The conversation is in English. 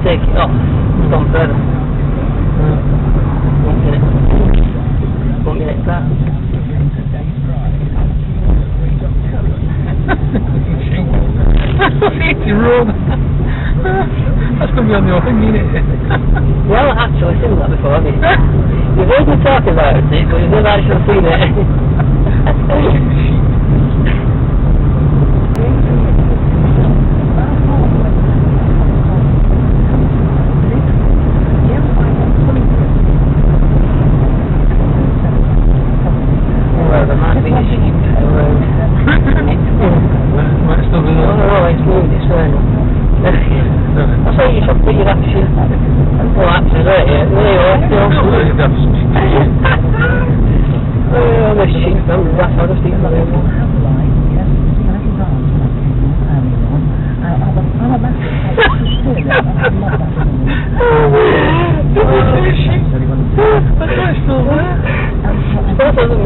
take it off, it's gone further. Won't get it. Won't get it back. It's wrong. That's going to be on the thing, isn't it? Well, actually, I've seen that before, haven't you? You've heard me talk about it, but you've never actually seen it. Well, there might be a sheep around. Well, it's still going on. Oh, it's moved, it's fine. I thought you should put your action. Well, actually, right, yeah. There you are. Oh, the sheep, that's how the sheep are there. Oh, sheep. That's still there.